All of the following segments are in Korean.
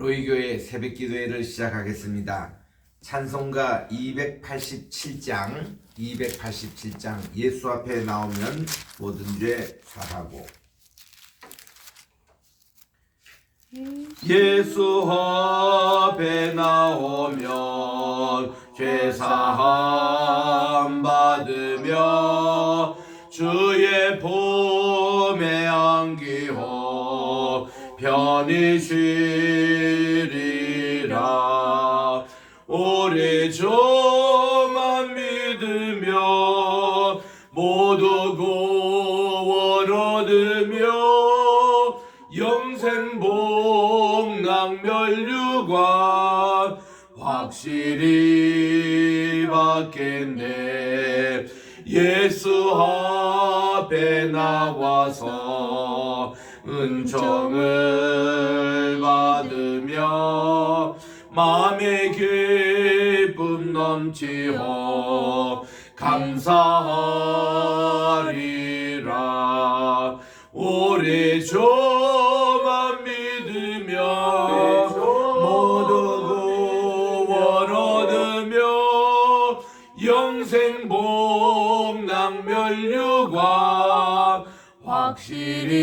로이교회 새벽기도회를 시작하겠습니다. 찬송가 287장 예수 앞에 나오면 모든 죄 사하고. 예수 앞에 나오면 죄 사함 받으며 주의 품에 안기호 편히 쉬리라. 우리 주만 믿으며 모두 구원 얻으며 영생 복락 멸류관 확실히 받겠네. 예수 앞에 나와서 은총을 받으며 마음의 기쁨 넘치고 감사하리라. 우리 주만 믿으며 모두 구원 얻으며 영생 복락 멸류관 확실히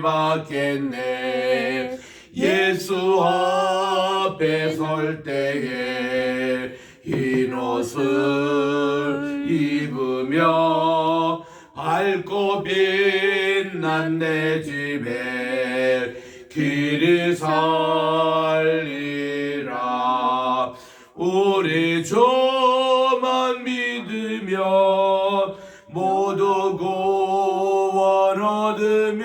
받겠네. 예수 앞에 설 때에 흰 옷을 입으며 밝고 빛난 내 집에 길이 살리라. 우리 주만 믿으며 모두 구원 얻으며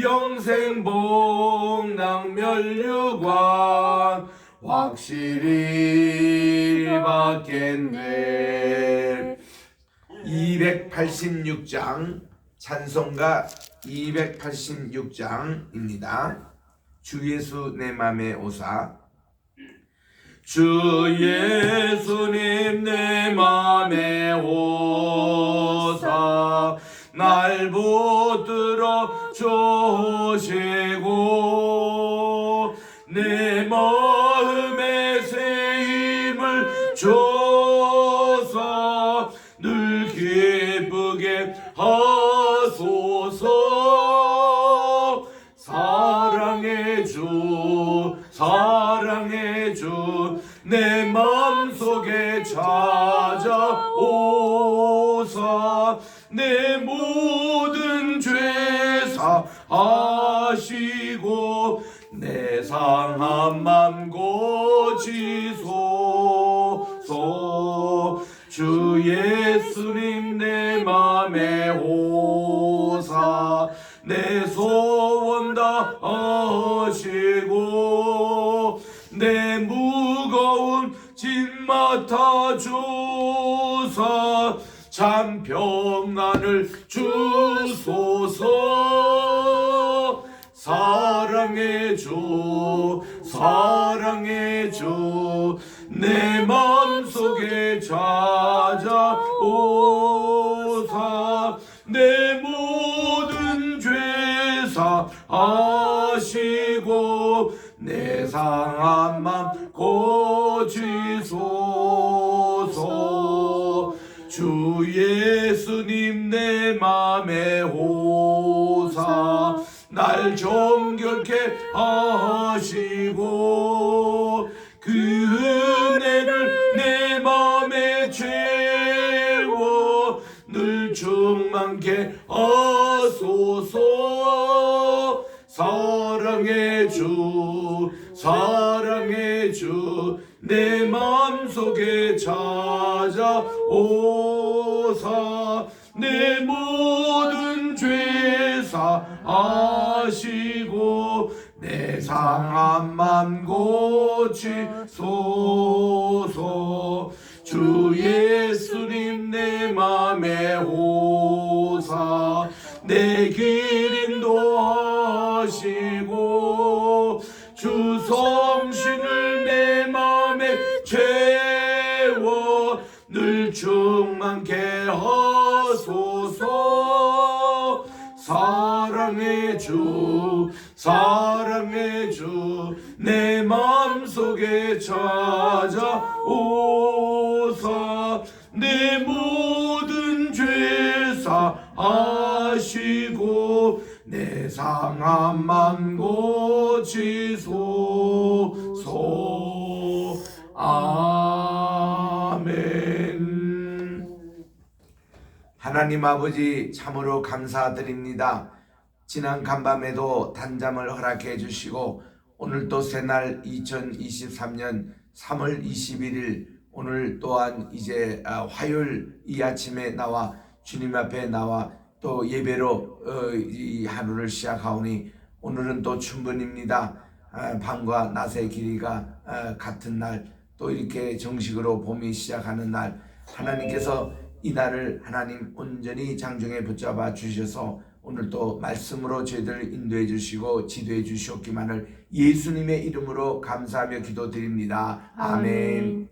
영생 복락 멸류관 확실히 받겠네. 286장 찬송가 286장입니다. 주 예수 내 맘에 오사. 주 예수님 내 맘에 오사 날 붙들어 주시고 내 마음에 새 힘을 줘서 늘 기쁘게 하소서. 사랑의 주 내 맘속에 찾아오사 내 모든 죄 사하시고 내 상한 맘 고치소서. 주 예수님 내 맘에 오사 내 소원 다 하시고 내 무거운 짐 맡아 주사 참 평안을 주소서. 사랑의 주 내 맘속에 찾아오사 내 모든 죄 사하시고 내 상한 맘 고치소서. 주 예수님 내 맘에 오사 날 정결케 하시고 그 은혜를 내 맘에 채워 늘 충만케 하소서. 사랑의 주 내 맘속에 찾아오사 내 모든 죄 사하시고 내 상한 맘 고치소서. 주 예수님 내 맘에 오사 내 길 인도하시고 주 성신을 내 맘에 채워 늘 충만케 하소서. 사랑의 주 사랑의 주 내 마음속에 찾아오사 내 모든 죄 사하시고 내 상한 맘 고치소서. 아멘. 하나님 아버지 참으로 감사드립니다. 지난 간밤에도 단잠을 허락해 주시고 오늘 또 새날 2023년 3월 21일 오늘 또한 이제 화요일 이 아침에 나와 주님 앞에 나와 또 예배로 이 하루를 시작하오니 오늘은 또 춘분입니다. 밤과 낮의 길이가 같은 날, 또 이렇게 정식으로 봄이 시작하는 날, 하나님께서 이 날을 하나님 온전히 장중에 붙잡아 주셔서 오늘 또 말씀으로 저희들을 인도해 주시고 지도해 주시옵기만을 예수님의 이름으로 감사하며 기도드립니다. 아멘.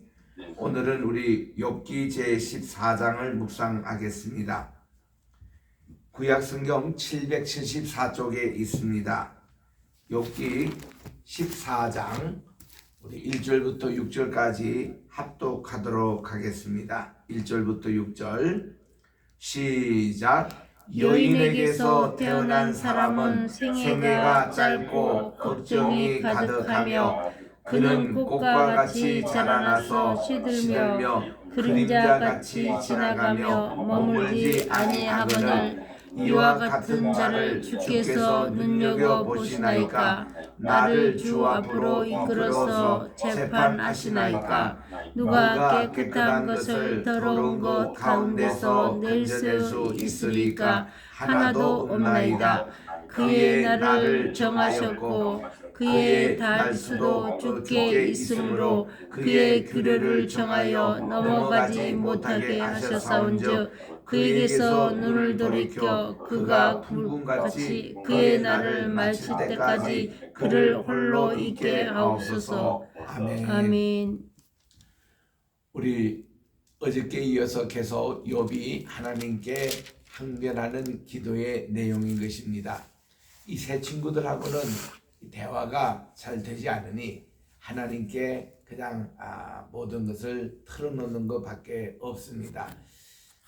오늘은 우리 욥기 제14장을 묵상하겠습니다. 구약성경 774쪽에 있습니다. 욥기 14장 우리 1절부터 6절까지 합독하도록 하겠습니다. 1절부터 6절 시작. 여인에게서 태어난 사람은 생애가 짧고 걱정이 가득하며 그는 꽃과 같이 자라나서 시들며 그림자같이 지나가며 머물지 아니하거늘 이와 같은 자를 주께서 눈여겨보시나이까. 나를 주 앞으로 이끌어서 재판하시나이까. 누가 깨끗한 것을 더러운 것 가운데서 낼 수 있으리까. 하나도 없나이다. 그의 날을 정하셨고 그의 달수도 주께 있으므로 그의 규례를 정하여 넘어가지 못하게 하셨사온즉 그에게서 눈을 돌이켜 그가 굴같이 그의 날을 마칠 때까지 그를 홀로 있게 하옵소서. 아멘. 아멘. 우리 어저께 이어서 계속 욥이 하나님께 항변하는 기도의 내용인 것입니다. 이 세 친구들하고는 대화가 잘 되지 않으니 하나님께 그냥 모든 것을 털어놓는 것밖에 없습니다.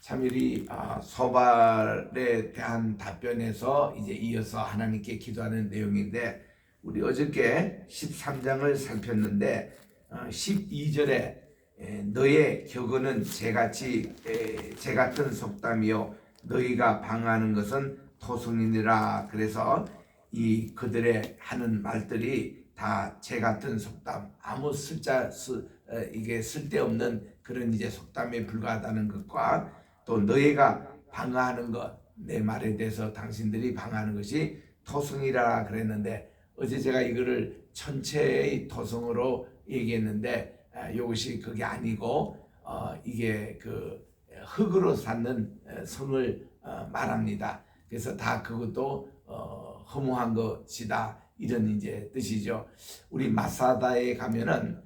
참일이 소발에 대한 답변에서 이제 이어서 하나님께 기도하는 내용인데 우리 어저께 13장을 살폈는데 12절에 너의 격언은 제 같은 속담이요 너희가 방하는 것은 토성이니라. 그래서 이 그들의 하는 말들이 다 제 같은 속담, 아무 이게 쓸데없는 그런 이제 속담에 불과하다는 것과 또 너희가 방하는 것, 내 말에 대해서 당신들이 방하는 것이 토성이라 그랬는데 어제 제가 이거를 천체의 토성으로 얘기했는데 이것이 그게 아니고 이게 그 흙으로 쌓는 성을 말합니다. 그래서 다 그것도 허무한 것이다 이런 이제 뜻이죠. 우리 마사다에 가면은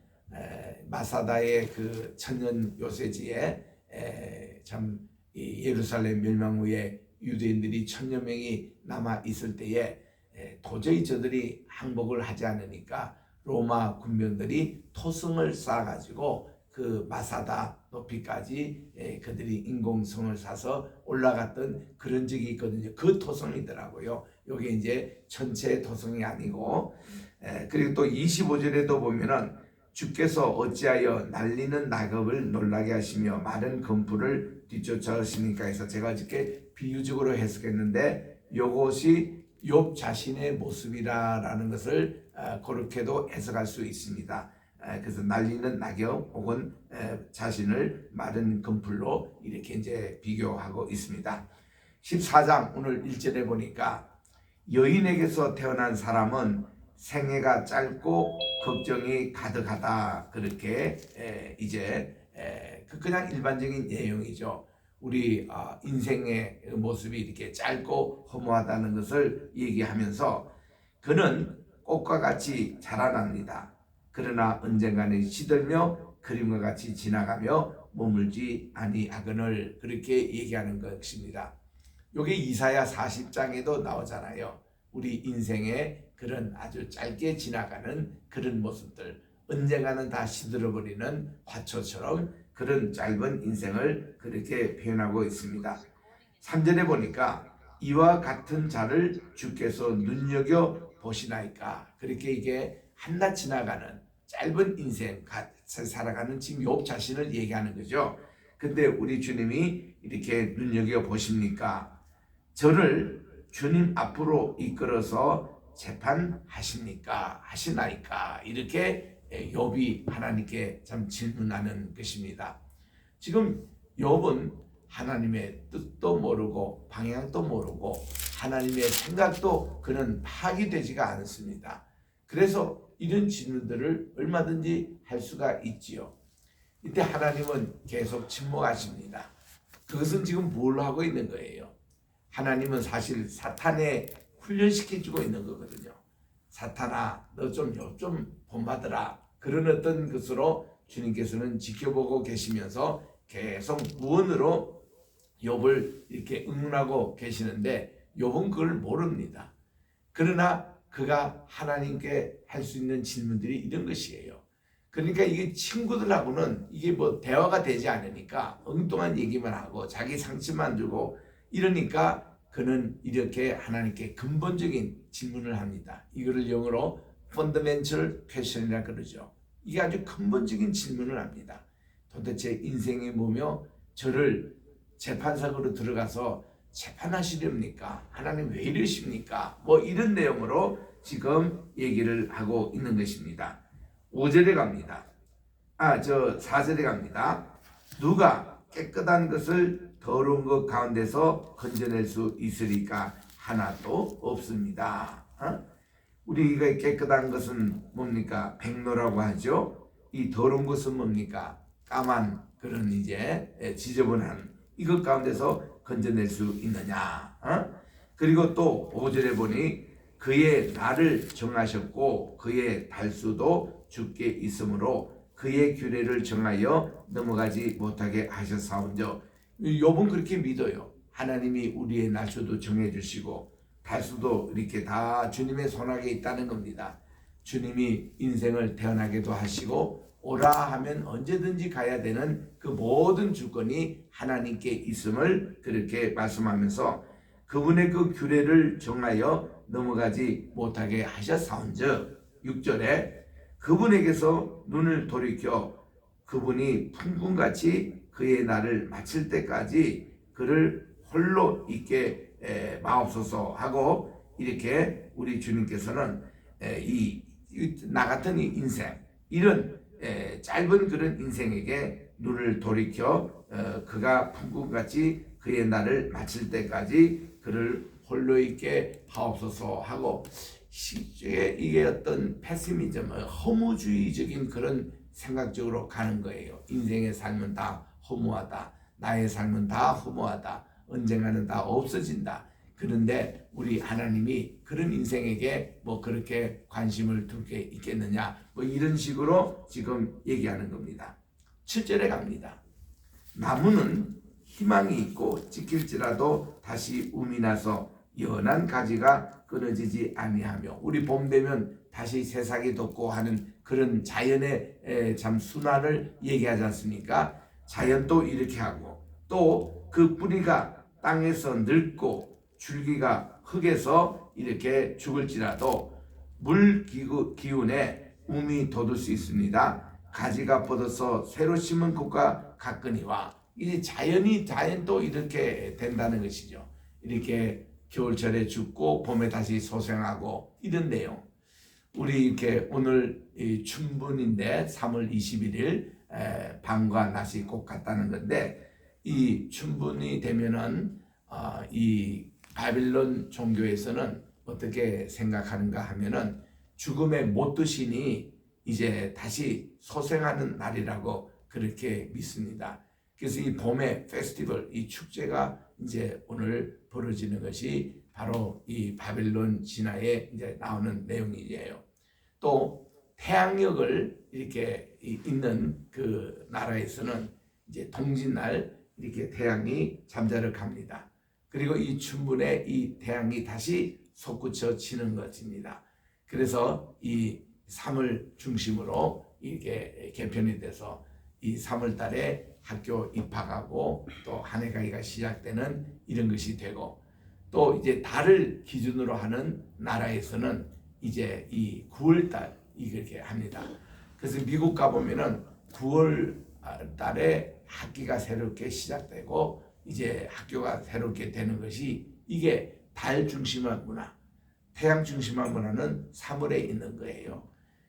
마사다의 그 천년 요새지에 참 예루살렘 멸망 후에 유대인들이 1000여 명이 남아 있을 때에 도저히 저들이 항복을 하지 않으니까 로마 군병들이 토성을 쌓아가지고 그 마사다 높이까지 그들이 인공성을 사서 올라갔던 그런 적이 있거든요. 그 토성이더라고요. 이게 이제 전체 토성이 아니고 그리고 또 25절에도 보면은 주께서 어찌하여 날리는 낙엽을 놀라게 하시며 마른 검풀을 뒤쫓아오시니까 해서 제가 어저께 비유적으로 해석했는데 이것이 욥 자신의 모습이라는 것을 그렇게도 해석할 수 있습니다. 그래서 날리는 낙엽 혹은 자신을 마른 검풀로 이렇게 이제 비교하고 있습니다. 14장 오늘 1절에 보니까 여인에게서 태어난 사람은 생애가 짧고 걱정이 가득하다 그렇게 이제 그냥 일반적인 내용이죠. 우리 인생의 모습이 이렇게 짧고 허무하다는 것을 얘기하면서 그는 꽃과 같이 자라납니다. 그러나 언젠가는 시들며 그림과 같이 지나가며 머물지 아니하거늘 그렇게 얘기하는 것입니다. 요게 이사야 40장에도 나오잖아요. 우리 인생의 그런 아주 짧게 지나가는 그런 모습들, 언젠가는 다 시들어버리는 화초처럼 그런 짧은 인생을 그렇게 표현하고 있습니다. 3절에 보니까 이와 같은 자를 주께서 눈여겨 보시나이까. 그렇게 이게 한낱 지나가는 짧은 인생 살아가는 지금 욥 자신을 얘기하는 거죠. 근데 우리 주님이 이렇게 눈여겨 보십니까? 저를 주님 앞으로 이끌어서 재판하십니까? 하시나이까? 이렇게 욥이 하나님께 참 질문하는 것입니다. 지금 욥은 하나님의 뜻도 모르고 방향도 모르고 하나님의 생각도 그는 파악이 되지가 않습니다. 그래서 이런 질문들을 얼마든지 할 수가 있지요. 이때 하나님은 계속 침묵하십니다. 그것은 지금 뭘 하고 있는 거예요? 하나님은 사실 사탄에 훈련시켜주고 있는 거거든요. 사탄아, 너 좀 본받으라. 그런 어떤 것으로 주님께서는 지켜보고 계시면서 계속 무언으로 욥을 이렇게 응원하고 계시는데 욥은 그걸 모릅니다. 그러나 그가 하나님께 할 수 있는 질문들이 이런 것이에요. 그러니까 이게 친구들하고는 이게 뭐 대화가 되지 않으니까 엉뚱한 얘기만 하고 자기 상처만 주고 이러니까 그는 이렇게 하나님께 근본적인 질문을 합니다. 이거를 영어로 fundamental question이라 그러죠. 이게 아주 근본적인 질문을 합니다. 도대체 인생이 뭐며 저를 재판석으로 들어가서 재판하시렵니까? 하나님 왜 이러십니까? 뭐 이런 내용으로 지금 얘기를 하고 있는 것입니다. 5절에 갑니다. 4절에 갑니다. 누가 깨끗한 것을 더러운 것 가운데서 건져낼 수 있으리까? 하나도 없습니다. 우리가 깨끗한 것은 뭡니까? 백로라고 하죠. 이 더러운 것은 뭡니까? 까만 그런 이제 지저분한 이것 가운데서 건져낼 수 있느냐? 그리고 또 5절에 보니 그의 날을 정하셨고 그의 달수도 주께 있으므로 그의 규례를 정하여 넘어가지 못하게 하셨사온저. 욥은 그렇게 믿어요. 하나님이 우리의 날수도 정해주시고 달수도 이렇게 다 주님의 손아귀에 있다는 겁니다. 주님이 인생을 태어나게도 하시고 오라 하면 언제든지 가야 되는 그 모든 주권이 하나님께 있음을 그렇게 말씀하면서 그분의 그 규례를 정하여 넘어가지 못하게 하셨사온즉 6절에 그분에게서 눈을 돌이켜 그분이 풍군같이 그의 날을 마칠 때까지 그를 홀로 있게 마옵소서 하고 이렇게 우리 주님께서는 나 같은 이 인생 이런 짧은 그런 인생에게 눈을 돌이켜 그가 풍군같이 그의 날을 마칠 때까지 그를 홀로 있게 하옵소서 하고 이게 어떤 패시미즘, 허무주의적인 그런 생각적으로 가는 거예요. 인생의 삶은 다 허무하다. 나의 삶은 다 허무하다. 언젠가는 다 없어진다. 그런데 우리 하나님이 그런 인생에게 뭐 그렇게 관심을 둘 게 있겠느냐 뭐 이런 식으로 지금 얘기하는 겁니다. 7절에 갑니다. 나무는 희망이 있고 찢길지라도 다시 움이 나서 연한 가지가 끊어지지 아니하며 우리 봄 되면 다시 새싹이 돋고 하는 그런 자연의 참 순환을 얘기하지 않습니까? 자연도 이렇게 하고 또 그 뿌리가 땅에서 늙고 줄기가 흙에서 이렇게 죽을지라도 물 기운에 움이 돋을 수 있습니다. 가지가 뻗어서 새로 심은 곳과 같거니와 이제 자연도 이렇게 된다는 것이죠. 이렇게 겨울철에 죽고 봄에 다시 소생하고 이런 내용. 우리 이렇게 오늘 춘분인데 3월 21일 밤과 낮이 꼭 같다는 건데 이 춘분이 되면은 이 바빌론 종교에서는 어떻게 생각하는가 하면은 죽음의 못드신이 이제 다시 소생하는 날이라고 그렇게 믿습니다. 그래서 이 봄의 페스티벌, 이 축제가 이제 오늘 벌어지는 것이 바로 이 바벨론 진화에 이제 나오는 내용이에요. 또 태양력을 이렇게 있는 그 나라에서는 이제 동짓날 이렇게 태양이 잠자러 갑니다. 그리고 이 춘분에 이 태양이 다시 솟구쳐 지는 것입니다. 그래서 이 3월 중심으로 이렇게 개편이 돼서 이 3월 달에 학교 입학하고 또 한 해 가기가 시작되는 이런 것이 되고, 또 이제 달을 기준으로 하는 나라에서는 이제 이 9월 달 이렇게 합니다. 그래서 미국 가보면은 9월 달에 학기가 새롭게 시작되고 이제 학교가 새롭게 되는 것이, 이게 달 중심화 문화, 태양 중심화 문화는 3월에 있는 거예요.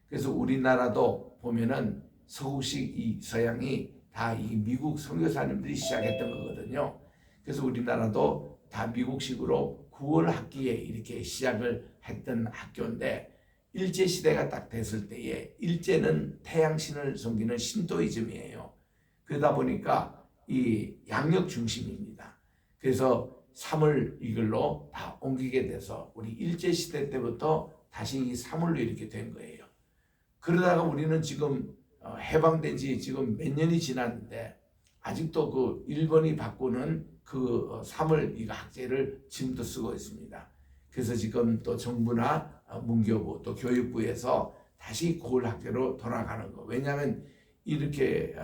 그래서 우리나라도 보면은 서구식 이 서양이 다 이 미국 선교사님들이 시작했던 거거든요. 그래서 우리나라도 다 미국식으로 9월 학기에 이렇게 시작을 했던 학교인데, 일제 시대가 딱 됐을 때에, 일제는 태양신을 섬기는 신도이즘이에요. 그러다 보니까 이 양력 중심입니다. 그래서 3월 이걸로 다 옮기게 돼서 우리 일제 시대 때부터 다시 이 3월로 이렇게 된 거예요. 그러다가 우리는 지금 해방된 지 지금 몇 년이 지났는데 아직도 그 일본이 바꾸는 그 3월 이 학제를 지금도 쓰고 있습니다. 그래서 지금 또 정부나 문교부 또 교육부에서 다시 9월 학제로 돌아가는 거. 왜냐하면 이렇게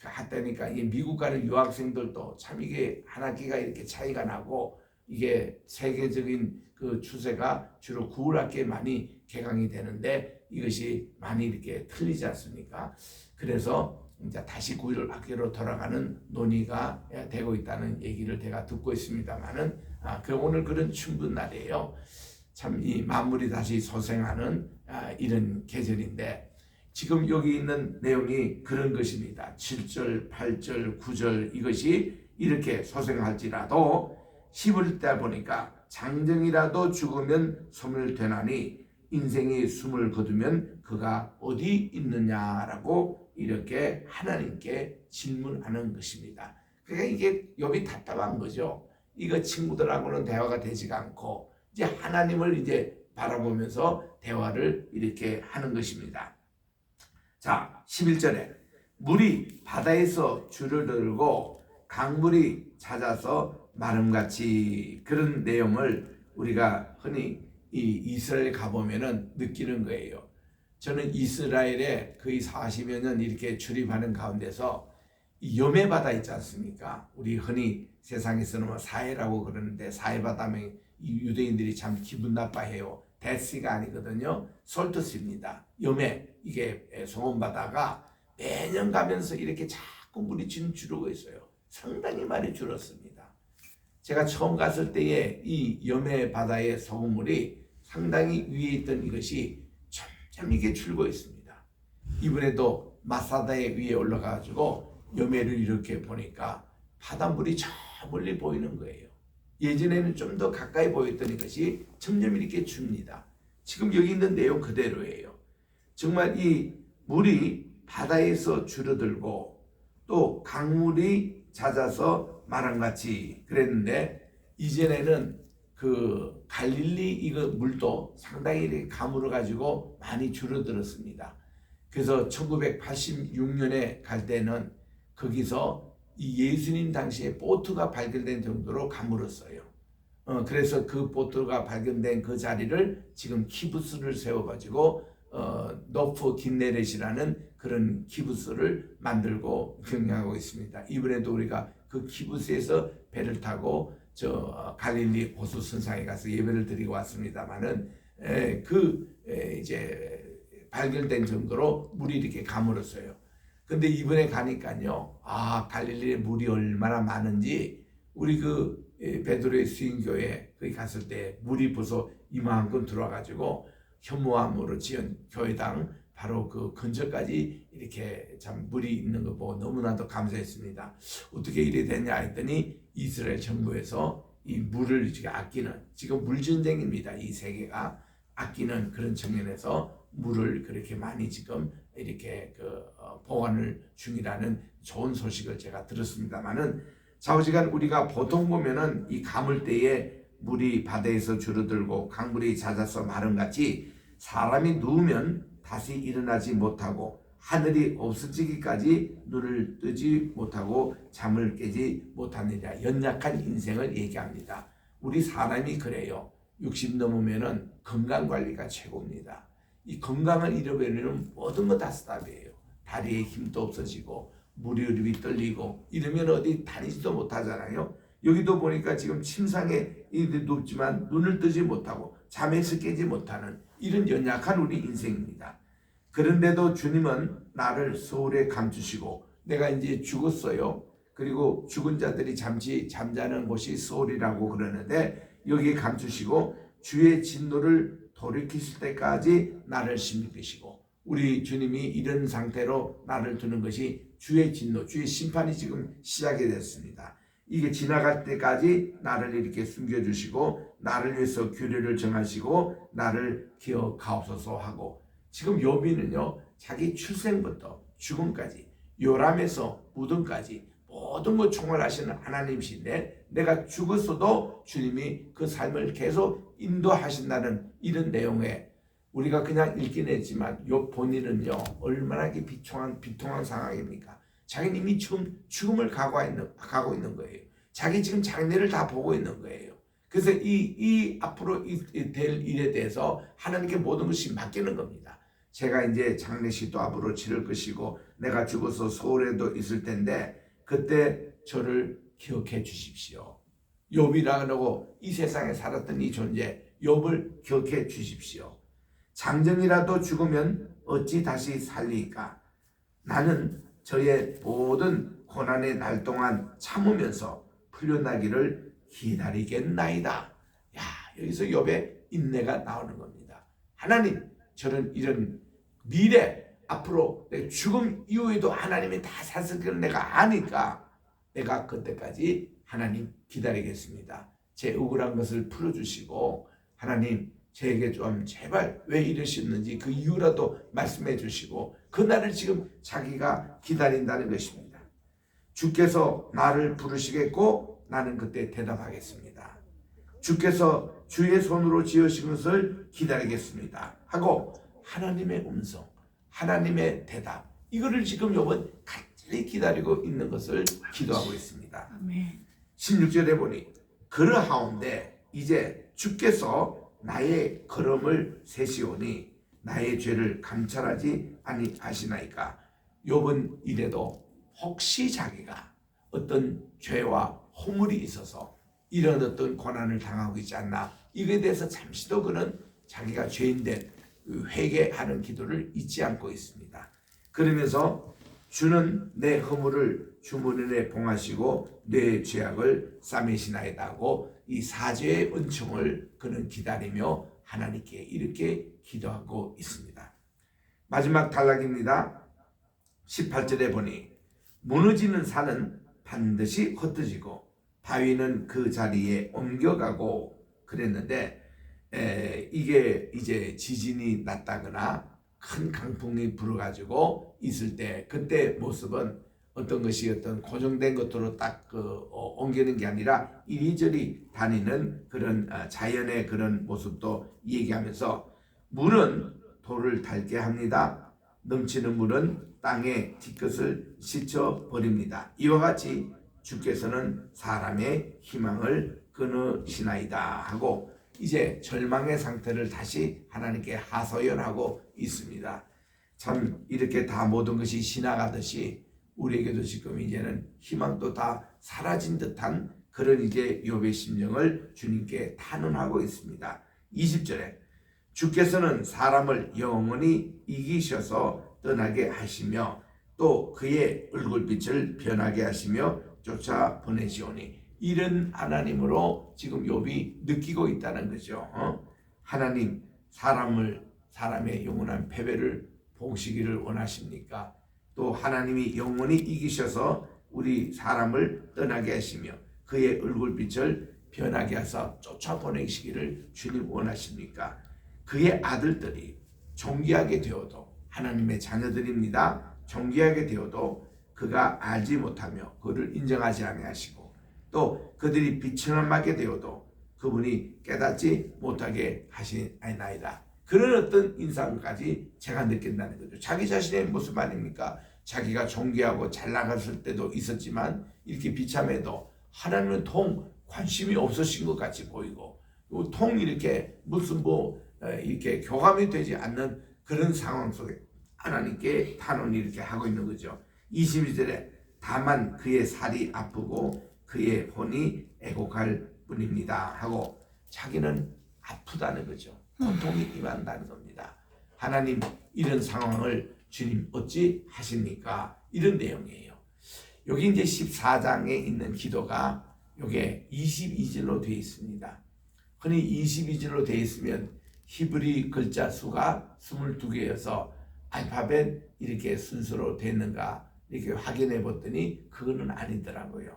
했다니까 이게 미국 가는 유학생들도 참 이게 한 학기가 이렇게 차이가 나고, 이게 세계적인 그 추세가 주로 9월 학기에 많이 개강이 되는데 이것이 많이 이렇게 틀리지 않습니까? 그래서 이제 다시 9월 학기로 돌아가는 논의가 되고 있다는 얘기를 제가 듣고 있습니다만은, 오늘 그런 춘분 날이에요. 참 이 만물이 다시 소생하는 이런 계절인데, 지금 여기 있는 내용이 그런 것입니다. 7절, 8절, 9절 이것이 이렇게 소생할지라도 10월 때 보니까 장정이라도 죽으면 소멸되나니 인생이 숨을 거두면 그가 어디 있느냐라고 이렇게 하나님께 질문하는 것입니다. 그러니까 이게 욥이 답답한 거죠. 이거 친구들하고는 대화가 되지가 않고 이제 하나님을 이제 바라보면서 대화를 이렇게 하는 것입니다. 자, 11절에 물이 바다에서 줄을 들고 강물이 찾아서 마름같이, 그런 내용을 우리가 흔히 이 이스라엘 가보면은 느끼는 거예요. 저는 이스라엘에 거의 40여 년 이렇게 출입하는 가운데서 이 염해 바다 있지 않습니까? 우리 흔히 세상에서는 뭐 사해라고 그러는데, 사해 바다면 유대인들이 참 기분 나빠해요. 데스가 아니거든요. 솔트스입니다. 염해, 이게 소금 바다가 매년 가면서 이렇게 자꾸 물이 줄고 있어요. 상당히 많이 줄었습니다. 제가 처음 갔을 때에 이 염해 바다의 소금물이 상당히 위에 있던 이것이 점점 이게 줄고 있습니다. 이번에도 마사다에 위에 올라가가지고 염해를 이렇게 보니까 바닷물이 저 멀리 보이는 거예요. 예전에는 좀 더 가까이 보였던 것이 점점 이렇게 줍니다. 지금 여기 있는 내용 그대로예요. 정말 이 물이 바다에서 줄어들고 또 강물이 잦아서 마랑같이 그랬는데, 이전에는 그 갈릴리 이거 물도 상당히 이렇게 가물어 가지고 많이 줄어들었습니다. 그래서 1986년에 갈 때는 거기서 이 예수님 당시에 보트가 발견된 정도로 가물었어요. 그래서 그 보트가 발견된 그 자리를 지금 키부스를 세워가지고 노프 긴네렛이라는 그런 키부스를 만들고 경영하고 있습니다. 이번에도 우리가 그 키부스에서 배를 타고 저 갈릴리 호수 선상에 가서 예배를 드리고 왔습니다만은, 이제 발견된 정도로 물이 이렇게 가물었어요. 근데 이번에 가니까요, 갈릴리에 물이 얼마나 많은지, 우리 그 베드로의 수인교회 거기 갔을 때 물이 벌써 이만큼 들어와가지고 현무암으로 지은 교회당 바로 그 근처까지 이렇게 참 물이 있는 거 보고 너무나도 감사했습니다. 어떻게 이래 됐냐 했더니 이스라엘 정부에서 이 물을 아끼는, 지금 물전쟁입니다. 이 세계가 아끼는 그런 측면에서 물을 그렇게 많이 지금 이렇게 보관을 중이라는 좋은 소식을 제가 들었습니다만은, 좌우지간 우리가 보통 보면은 이 가물 때에 물이 바다에서 줄어들고 강물이 잦아서 마름같이 사람이 누우면 다시 일어나지 못하고 하늘이 없어지기까지 눈을 뜨지 못하고 잠을 깨지 못하느냐. 연약한 인생을 얘기합니다. 우리 사람이 그래요. 60 넘으면은 건강관리가 최고입니다. 이 건강을 잃어버리면 모든 거 다 스탑이에요. 다리에 힘도 없어지고 무릎이 떨리고 이러면 어디 다니지도 못하잖아요. 여기도 보니까 지금 침상에 높지만 눈을 뜨지 못하고 잠에서 깨지 못하는 이런 연약한 우리 인생입니다. 그런데도 주님은 나를 소홀에 감추시고 내가 이제 죽었어요. 그리고 죽은 자들이 잠시 잠자는 곳이 소홀이라고 그러는데 여기에 감추시고 주의 진노를 돌이키실 때까지 나를 심기시고 우리 주님이 이런 상태로 나를 두는 것이 주의 진노, 주의 심판이 지금 시작이 됐습니다. 이게 지나갈 때까지 나를 이렇게 숨겨주시고 나를 위해서 규례를 정하시고 나를 기억하옵소서 하고 지금 욥이는요 자기 출생부터 죽음까지 요람에서 무덤까지 모든 것 총괄하시는 하나님이신데 내가 죽었어도 주님이 그 삶을 계속 인도하신다는 이런 내용에 우리가 그냥 읽긴 했지만 욥 본인은요 얼마나 비통한 상황입니까? 자기는 이미 죽음을 가고 있는 거예요. 자기 지금 장래를 다 보고 있는 거예요. 그래서 이 앞으로 될 일에 대해서 하나님께 모든 것이 맡기는 겁니다. 제가 이제 장례식도 앞으로 치를 것이고 내가 죽어서 소홀에도 있을 텐데 그때 저를 기억해 주십시오. 욥이라고 이 세상에 살았던 이 존재 욥을 기억해 주십시오. 장정이라도 죽으면 어찌 다시 살리까? 나는 저의 모든 고난의 날 동안 참으면서 풀려나기를 기다리겠나이다. 야, 여기서 욥의 인내가 나오는 겁니다. 하나님, 저는 이런 미래 앞으로 내 죽음 이후에도 하나님이 다 사실 걸 내가 아니까 내가 그때까지 하나님 기다리겠습니다. 제 억울한 것을 풀어주시고 하나님 저에게 좀 제발 왜 이러셨는지 그 이유라도 말씀해 주시고 그날을 지금 자기가 기다린다는 것입니다. 주께서 나를 부르시겠고 나는 그때 대답하겠습니다. 주께서 주의 손으로 지으신 것을 기다리겠습니다 하고 하나님의 음성, 하나님의 대답 이거를 지금 욥은 간절히 기다리고 있는 것을 기도하고 있습니다. 아멘. 16절에 보니 그러하온데 이제 주께서 나의 걸음을 세시오니 나의 죄를 감찰하지 아니하시나이까. 욥은 이래도 혹시 자기가 어떤 죄와 허물이 있어서 이런 어떤 고난을 당하고 있지 않나 이거에 대해서 잠시도 그는 자기가 죄인된 회개하는 기도를 잊지 않고 있습니다. 그러면서 주는 내 허물을 주문에 봉하시고 내 죄악을 싸매시나이다 하고 이 사죄의 은총을 그는 기다리며 하나님께 이렇게 기도하고 있습니다. 마지막 단락입니다. 18절에 보니 무너지는 산은 반드시 흩어지고 바위는 그 자리에 옮겨가고 그랬는데 이게 이제 지진이 났다거나 큰 강풍이 불어가지고 있을 때 그때 모습은 어떤 것이 어떤 고정된 것으로 딱 옮기는 게 아니라 이리저리 다니는 그런 자연의 그런 모습도 얘기하면서 물은 돌을 닳게 합니다. 넘치는 물은 땅의 뒤끝을 씻어버립니다. 이와 같이 주께서는 사람의 희망을 끊으시나이다 하고 이제 절망의 상태를 다시 하나님께 하소연하고 있습니다. 참 이렇게 다 모든 것이 지나가듯이 우리에게도 지금 이제는 희망도 다 사라진 듯한 그런 이제 욥의 심정을 주님께 탄원하고 있습니다. 20절에 주께서는 사람을 영원히 이기셔서 떠나게 하시며 또 그의 얼굴빛을 변하게 하시며 쫓아 보내시오니 이런 하나님으로 지금 욥이 느끼고 있다는 거죠. 하나님 사람의 영원한 패배를 보시기를 원하십니까? 또 하나님이 영원히 이기셔서 우리 사람을 떠나게 하시며 그의 얼굴빛을 변하게 하사 쫓아보내시기를 주님 원하십니까? 그의 아들들이 존귀하게 되어도 하나님의 자녀들입니다. 존귀하게 되어도 그가 알지 못하며 그를 인정하지 아니하시고 또 그들이 비천함하게 되어도 그분이 깨닫지 못하게 하시나이다. 그런 어떤 인상까지 제가 느낀다는 거죠. 자기 자신의 모습 아닙니까? 자기가 존귀하고 잘 나갔을 때도 있었지만 이렇게 비참해도 하나님은 통 관심이 없으신 것 같이 보이고 통 이렇게 무슨 이렇게 교감이 되지 않는 그런 상황 속에 하나님께 탄원을 이렇게 하고 있는 거죠. 22절에 다만 그의 살이 아프고 그의 혼이 애곡할 뿐입니다 하고 자기는 아프다는 거죠. 고통이 임한다는 겁니다. 하나님 이런 상황을 주님 어찌 하십니까? 이런 내용이에요. 여기 이제 14장에 있는 기도가 이게 22절로 되어 있습니다. 흔히 22절로 되어 있으면 히브리 글자 수가 22개여서 알파벳 이렇게 순서로 됐는가 이렇게 확인해 봤더니 그거는 아니더라고요.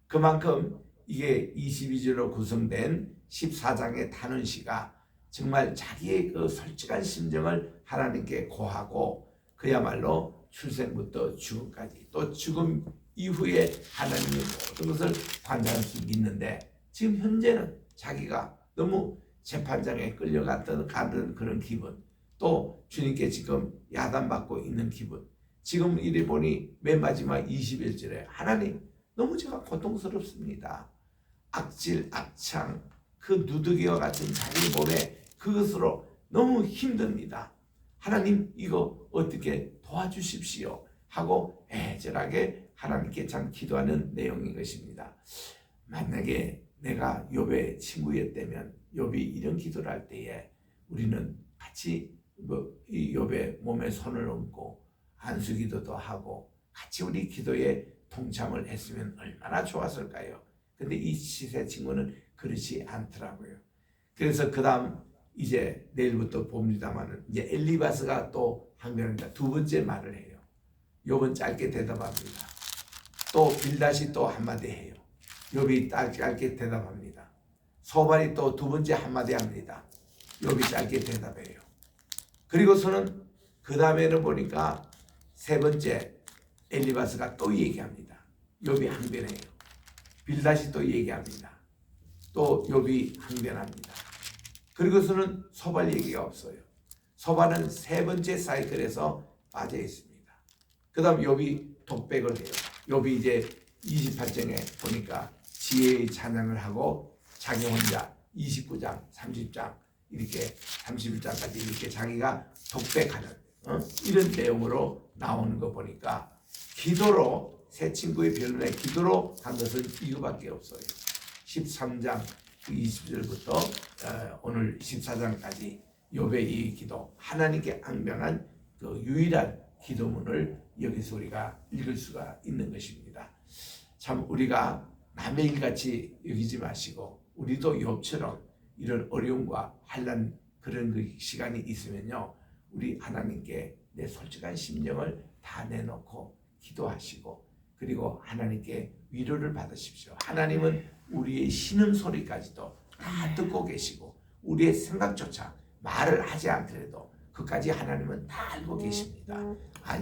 그만큼 이게 22절로 구성된 14장의 탄원시가 정말 자기의 그 솔직한 심정을 하나님께 고하고 그야말로 출생부터 죽음까지 또 죽음 이후에 하나님의 모든 것을 관장할 수 있는데 지금 현재는 자기가 너무 재판장에 끌려갔던 그런 기분 또 주님께 지금 야단받고 있는 기분 지금 이래 보니 맨 마지막 21절에 하나님 너무 제가 고통스럽습니다. 악질 악창 그 누더기와 같은 자기 몸에 그것으로 너무 힘듭니다. 하나님 이거 어떻게 도와주십시오 하고 애절하게 하나님께 참 기도하는 내용인 것입니다. 만약에 내가 욥의 친구였다면 욥이 이런 기도를 할 때에 우리는 같이 이 욥의 몸에 손을 얹고 안수기도도 하고 같이 우리 기도에 동참을 했으면 얼마나 좋았을까요? 근데 이 시세 친구는 그렇지 않더라고요. 그래서 그 다음 이제 내일부터 봅니다만은 이제 엘리바스가 또 항변합니다. 두 번째 말을 해요. 욥은 짧게 대답합니다. 또 빌닷이 또 한마디 해요. 욥이 짧게 대답합니다. 소발이 또 두 번째 한마디 합니다. 욥이 짧게 대답해요. 그리고서는 그 다음에는 보니까 세 번째 엘리바스가 또 얘기합니다. 욥이 항변해요. 빌닷이 또 얘기합니다. 또 욥이 항변합니다. 그리고서는 소발 얘기가 없어요. 소발은 세 번째 사이클에서 빠져 있습니다. 그 다음 욥이 독백을 해요. 욥이 이제 28장에 보니까 지혜의 찬양을 하고 자기 혼자 29장, 30장 이렇게 31장까지 이렇게 자기가 독백하는 이런 내용으로 나오는 거 보니까 기도로 새 친구의 변론에 기도로 한 것은 이거밖에 없어요. 13장 20절부터 오늘 14장까지 욥의 이 기도 하나님께 항변한 그 유일한 기도문을 여기서 우리가 읽을 수가 있는 것입니다. 참 우리가 남의 일같이 여기지 마시고 우리도 욥처럼 이런 어려움과 환난 그런 그 시간이 있으면요 우리 하나님께 내 솔직한 심정을 다 내놓고 기도하시고 그리고 하나님께 위로를 받으십시오. 하나님은 우리의 신음소리까지도 다 듣고 계시고 우리의 생각조차 말을 하지 않더라도 그까지 하나님은 다 알고 계십니다.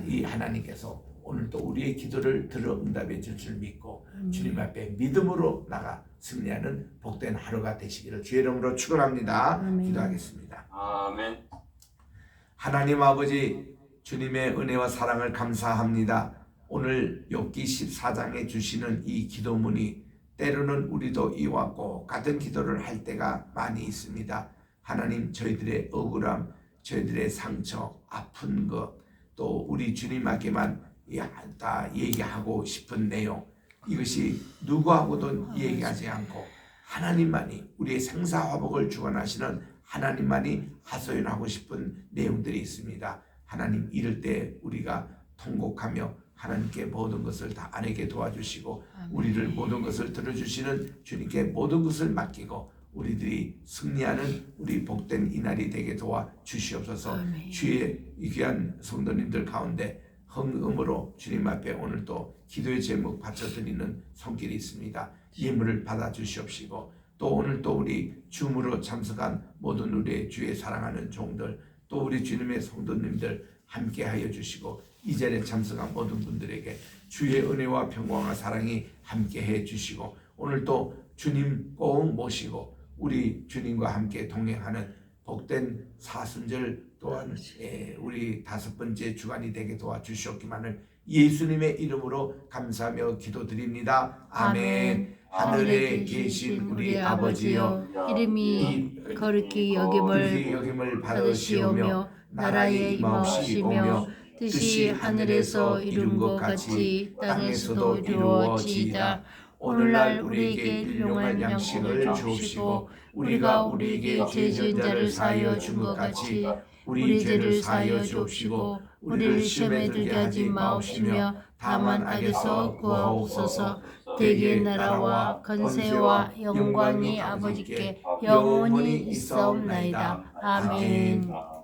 이 하나님께서 오늘도 우리의 기도를 들어 응답해 줄 줄 믿고 주님 앞에 믿음으로 나가 승리하는 복된 하루가 되시기를 주의 이름으로 축원합니다. 기도하겠습니다. 아멘. 하나님 아버지 주님의 은혜와 사랑을 감사합니다. 오늘 욥기 14장에 주시는 이 기도문이 때로는 우리도 이와 꼭 같은 기도를 할 때가 많이 있습니다. 하나님 저희들의 억울함, 저희들의 상처, 아픈 것, 또 우리 주님 앞에만 다 얘기하고 싶은 내용 이것이 누구하고도 얘기하지 않고 하나님만이 우리의 생사화복을 주관하시는 하나님만이 하소연하고 싶은 내용들이 있습니다. 하나님 이럴 때 우리가 통곡하며 하나님께 모든 것을 다 아내게 도와주시고 우리를 모든 것을 들어주시는 주님께 모든 것을 맡기고 우리들이 승리하는 우리 복된 이날이 되게 도와주시옵소서. 주의 귀한 성도님들 가운데 헌금으로 주님 앞에 오늘 또 기도의 제목 바쳐드리는 손길이 있습니다. 예물을 받아주시옵시고 또 오늘 또 우리 줌으로 참석한 모든 우리의 주의 사랑하는 종들 또 우리 주님의 성도님들 함께하여 주시고 이 자리에 참석한 모든 분들에게 주의 은혜와 평강과 사랑이 함께해 주시고 오늘 또 주님 꼭 모시고 우리 주님과 함께 동행하는 복된 사순절 또한 우리 5번째 주간이 되게 도와주시옵기만을 예수님의 이름으로 감사하며 기도드립니다. 아멘. 하늘에 계신 우리 아버지여, 이름이 거룩히 여김을 받으시오며 나라의 임하옵시며 뜻이 하늘에서 이룬 것 같이 땅에서도 이루어지이다. 오늘날 우리에게 일용할 양식을 주옵시고 우리가 우리에게 죄 지은 자를 사하여 준 것 같이 우리 죄를 사하여 주옵시고 우리를 시험에 들게 하지 마옵시며 다만 악에서 구하옵소서. 대개 나라와 권세와 영광이 아버지께 영원히 있사옵나이다. 아멘.